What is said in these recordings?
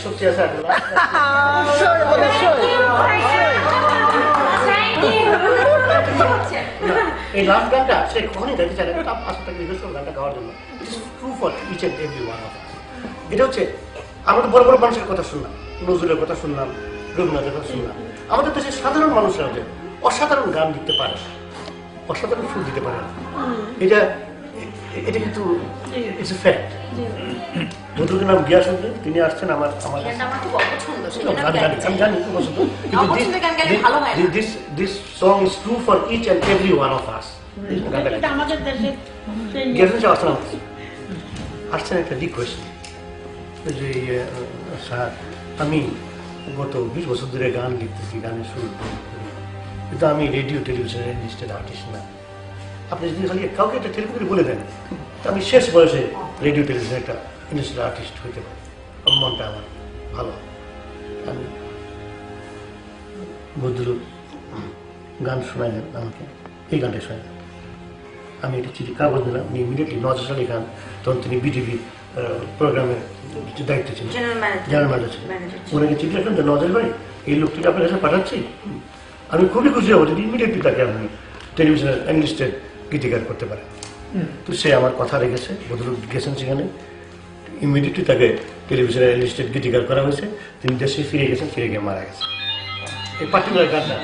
সত্যি আছে এই লাস্ট গানটা সে কখনই গাইতে চায় না, আসলে তাকে রিকোয়েস্ট করো গানটা গাওয়ার জন্য। It is true for each and every one of us. এটা হচ্ছে আমরা তো বড় বড় মানুষের কথা শুনলাম, নজরুলের কথা শুনলাম, রবীন্দ্রনাথের কথা শুনলাম। আমাদের দেশের সাধারণ মানুষরা যে অসাধারণ গান দিতে পারে, অসাধারণ সুর দিতে পারে, এটা কিন্তু ইটস এ ফ্যাক্ট। ভদ্রলোকের নাম গিয়াসউদ্দিন, তিনি আসছেন আমার আমি জানি খুব পছন্দ, কিন্তু this song is true for each and every one of us. Giasuddin সাহেব আসছেন একটা রিকোয়েস্ট যে স্যার আমি গত 20 বছর ধরে গান লিখতেছি, গানের সুর কিন্তু আমি রেডিও টেলিভিশনের ইন্ডাস্ট্রির আর্টিস্ট না। আপনি যদি খালি কাউকে একটা টেলিফোন করে বলে দেন আমি শেষ বয়সে রেডিও টেলিভিশনের একটা ইন্ডাস্ট্রিয়াল আর্টিস্ট হইতে পারি, মনটা আমার ভালো। আমি ভদ্রলোক গান শোনাইলেন আমাকে, এই গানটা শোনাইলেন। আমি একটা চিঠি কাগজ দিলাম, ইমিডিয়েটলি নওয়াজ আলী খান, তখন তিনি বিটিভি প্রোগ্রামের দায়িত্ব ছিলেন, জেনারেল ম্যানেজার ছিলেন। ওনাকে চিঠি লিখলাম যে নওয়াজ আলী ভাই এই লোকটিকে আপনার কাছে পাঠাচ্ছি, আমি খুবই খুশি হবো যদি ইমিডিয়েটলি তাকে আপনি টেলিভিশনের এনলিস্টেড গীতিকার করতে পারেন। তো সে আমার কথা রেখেছে, ভদ্রলোক গেছেন সেখানে, ইমিডিয়েটলি তাকে টেলিভিশনের এনলিস্টেড গীতিকার করা হয়েছে। তিনি দেশে ফিরে গেছেন, ফিরে গিয়ে মারা গেছেন। এই পার্টিকুলার গানটা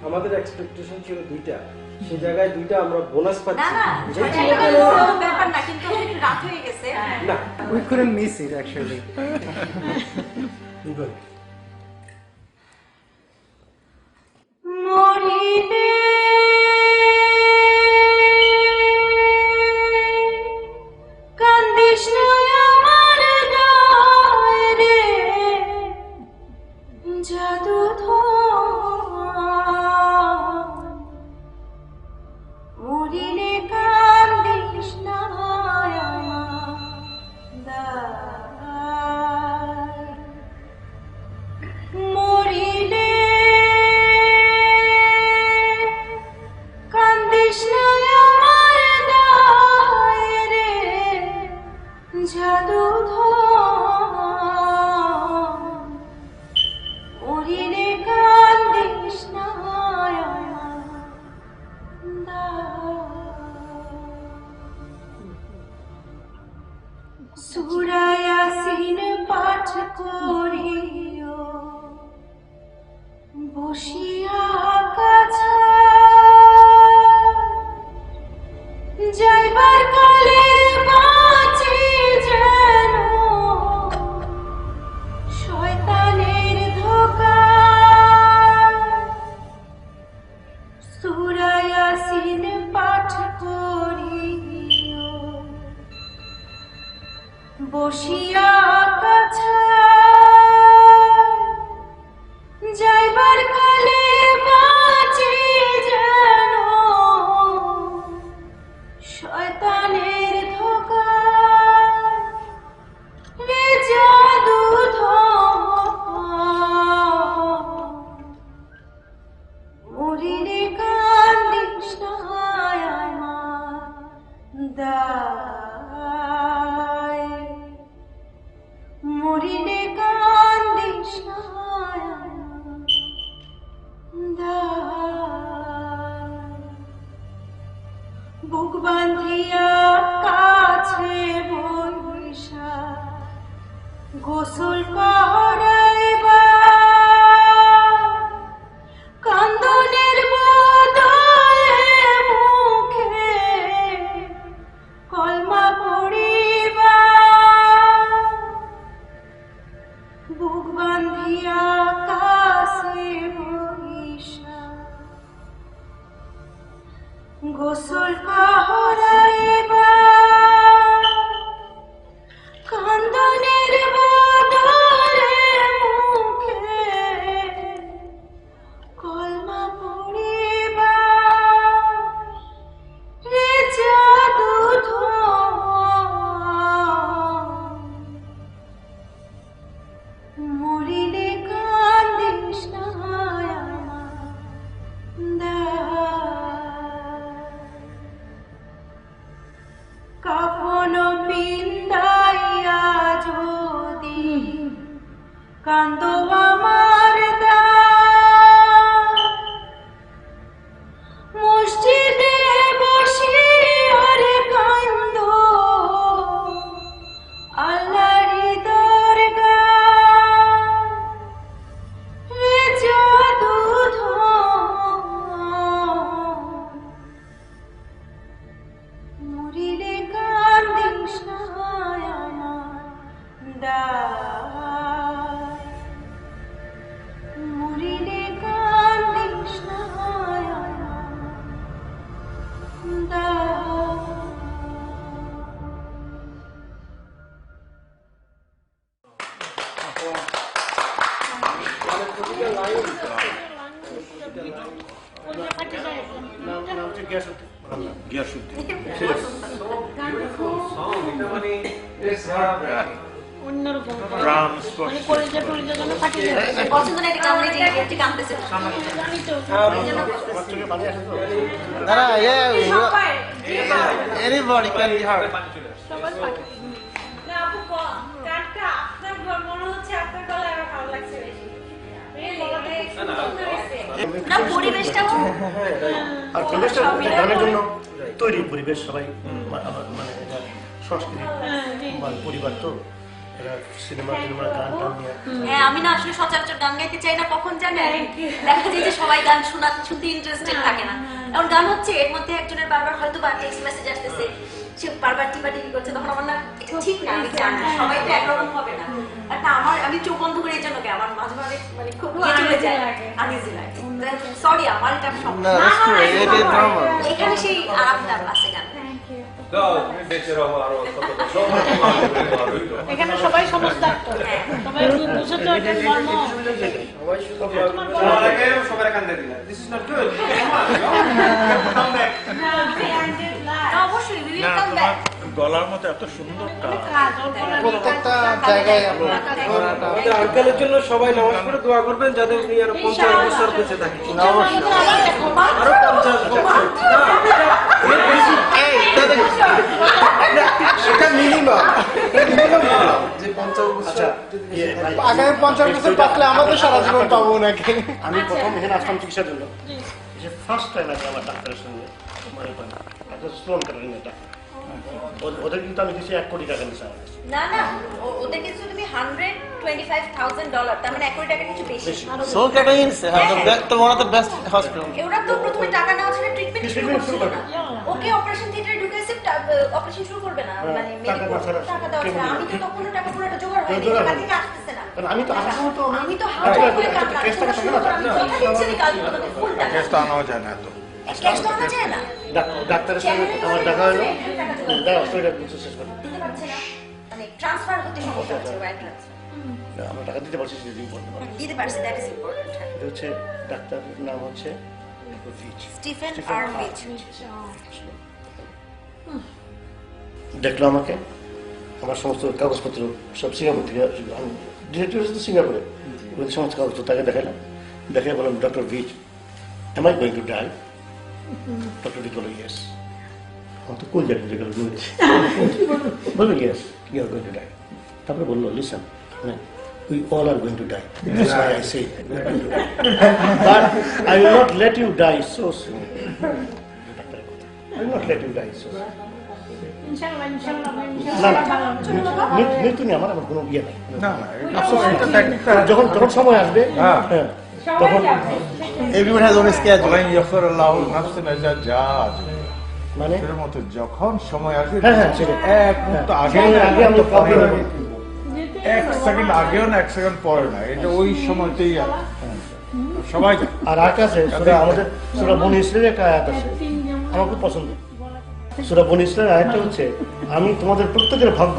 আমাদের এক্সপেকটেশন ছিল 2টা, সেই জায়গায় 2টা আমরা বোনাস পাচ্ছি। ব্যাপার না, কিন্তু একটু রাত হয়ে গেছে না, we couldn't miss it actually. মরিলে কান্দিস না আমার গায়ে রে, জাদু মরিলে কান্দিস না আমার দায়, মরিলে কান্দিস না আমার গায়ে রে, জাদু মরিলে কান্দিস না আমার দায়। সূরা ইয়াসিন পাঠ করিও বসিয়া কাছে, যাইবার কালে বাঁচি যেন শয়তানের ধোঁকায়। সূরা ইয়াসিন পাঠ করিও বসিয়া কাছে, যাইবার কালে বাঁচি যেন শয়তানের ধোঁকায়। রে জাদু মরিলে কান্দিস না আমার দায়, মরিলে কান্দিস না আমার দায়। বুক বাঁধিয়া কাছে বৈশা গোসল করাইবা, কান্দনের বদলে মুখে কলমা পড়িবা। বুক বাঁধিয়া কাছে বৈশা গোসল করাইবা, কান্দনের বদলে মুখে কলমা পড়িবা। রে জাদু মরিলে কান্দিস না আমার দায়। কান্দো আমার মসজিদে বসে আরে কান্দো আল্লাহর দরগা রে জাদু মরিলে কান্দিস না আমার মরিলে কান্দিস না পছন্দ না এটা কামড়ে যে কামড়েছে Anybody can be hurt. না পরিবেশটাও আর পরিবেশটা গানের জন্য তৈরি পরিবেশ সবাই মানে এটা সংস্কৃতি মানে পরিবার তো এরা সিনেমা গান টান নিয়ে হ্যাঁ আমি না আসলে সচরাচর গান গাইতে চাই না কখন জানেন দেখা যায় যে সবাই গান শুনতে ইন্টারেস্টেড থাকে না এখন গান হচ্ছে এর মধ্যে একজনের বারবার হয়তো বা টেক্সট মেসেজ আসতেছে সে বারবার টিপাটিপি করছে তখন আমার না এটা ঠিক না আমি জানি সবাই তো একরকম হবে না আর না আমি চোখ বন্ধ করে এই জন্য কি আমার মাঝে মাঝে মানে খুব চলে যায় আনইজি লাগে সরি আমার এটা No, that's true. It is normal. এখানে সেই আরামটা আছে গান এখানে সবাই সমজদার তো সবাই বুঝে তো এটা মর্ম সবাই কান্দে দিলা দিস ইজ নট গুড অবশ্যই উই উইল কাম ব্যাক গলার মতো এত সুন্দর প্রত্যেকটা জায়গায় আমাদের আঙ্কেলের জন্য সবাই নামাজ পড়ে দোয়া করবেন যাতে উনি আরো 50 বছর বেঁচে থাকেন আরো 50 বছর এটা মিনিমাম যে 50 বছর আগামী 50 বছর বাঁচলে আমাদের সারা জীবন পাবো নাকি আমি প্রথম এখানে আসলাম চিকিৎসার জন্য যে ফার্স্ট টাইম আছে আমার ডাক্তারের সঙ্গে মানে একটা স্লোন কাটারিং এটা ওদের কিন্তু আমি দিচ্ছি 1 কোটি টাকা নিচ্ছে আমার কাছে। না না ওদের কিছু তুমি $125,000 তার মানে 1 কোটি টাকা কিছু বেশি Soul Cutting is one of the best hospitals. ওরা তো প্রথমে টাকা নেওয়া ছিল ট্রিটমেন্ট শুরু করছিল না ওকে অপারেশন থিয়েটারে ঢুকেছে অপারেশন শুরু করবে না মানে মেডিকেল টাকা দেওয়া ছিল আমি তো তখন টাকা পুরোটা জোগাড় হয়নি টাকা থেকে আসতেছে না কারণ আমি তো আসার সময় তো আমি তো হাত করে কাজ কেস টাকা থাকে না কথা দিচ্ছি কাজ তোমাকে ফুল টাকা কেস তো আনাও যায় না এত ক্যাশ তো আনা যায় না ডাক্তারের সঙ্গে আমার দেখা হলো দাও স্টোরিটা কিছু শেষ করে দিতে পারছে না মানে ট্রান্সফার করতে সমস্যা হচ্ছে ওয়্যার ট্রান্সফার আমরা টাকা দিতে পারছি সেটা ইম্পর্টেন্ট দিতে পারছে দ্যাট ইজ ইম্পর্টেন্ট এটা হচ্ছে ডাক্তারের নাম হচ্ছে স্টিফেন আর উইচ দেখলো আমাকে আমার সমস্ত কাগজপত্র সব সিঙ্গাপুর থেকে আমি ডিরেক্টর হচ্ছে সিঙ্গাপুরে ওদের সমস্ত কাগজপত্র তাকে দেখালাম দেখে বললাম doctor which am I going to die doctor which বলো ইয়েস আমার তো কোন জায়গায় যেগুলো বলেছি বললো yes you are going to die তারপরে বললো listen we all are going to die. That's why I say we're going to die. But I will not let you die so soon. I will not let you die so soon. ইনশাআল্লাহ ইনশাআল্লাহ না না মৃত্যু নিয়ে আমার কোনো ইয়ে নাই না না এটা যখন সময় আসবে হ্যাঁ তখন Everyone has own schedule. বলেন ইয়াফিরুল্লাহু নাফসান ইযা জাআত মানে এর মতো যখন সময় আসবে হ্যাঁ সেটা এক মুহূর্ত আগে আগে আমি প্রবলেম এক সেকেন্ড আগেও না এক সেকেন্ড পরে না এটা ওই সময়তেই আছে সবাই জানে। আর আকাশে সূরা আমাদের সূরা বনী ইসরাঈলের একটা আয়াত আছে আমার খুব পছন্দ সূরা বনী ইসরাঈলের আয়াতটা হচ্ছে আমি তোমাদের প্রত্যেকের ভাগ্য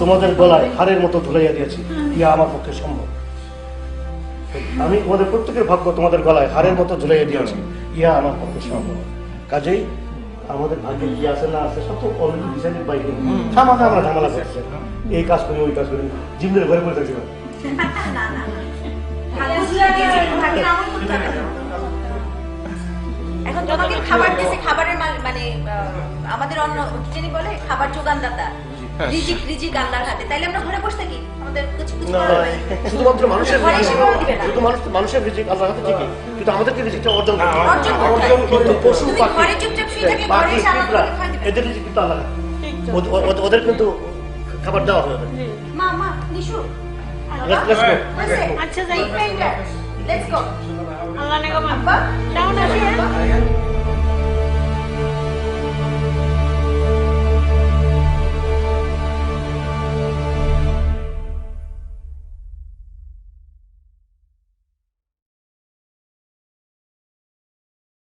তোমাদের গলায় হাড়ের মতো ঝুলাইয়া দিয়েছি ইয়া আমার পক্ষে সম্ভব আমি তোমাদের প্রত্যেকের ভাগ্য তোমাদের গলায় হাড়ের মতো ঝুলাইয়া দিয়েছি ইয়া আমার পক্ষে সম্ভব কাজেই আমাদের ভাগ্যে কি আছে না আছে সব তো অলরেডি ডিসাইডেড বাই হিম সামান্য আমরা ঝামেলা করছি এই কাজ করি ওই কাজ করি জিমদের ঘরে পড়ে থাকছি না না এখন তোমাকে খাবার দিয়েছে খাবারের মানে আমাদের অন্য যিনি বলে খাবার যোগানদাতা রিজিক আল্লাহর হাতে। তাইলে আমরা ঘরে বসে থাকি, আমাদের কিছু না, করার নাই। শুধুমাত্র মানুষের ঘরে এসে খাওয়া দিবে না। শুধু মানুষের রিজিক আল্লাহর হাতে ঠিকই, কিন্তু আমাদেরকে রিজিকটা অর্জন করতে হবে। অর্জন করতে অর্জন হয়। কিন্তু পশু তুমি পাখি ঘরে চুপচাপ শুয়ে থাকলে ঘরে পাখি এসে আল্লাহ পিঁপড়া, তোমাকে খাওয়া দিবে। এদের রিজিক কিন্তু আল্লাহ, ওদের কিন্তু খাবার দেওয়া হবে। মা নিশু Let's go. আচ্ছা যাই লেটস গো। আল্লাহ নেগো আব্বা ডাউন আসে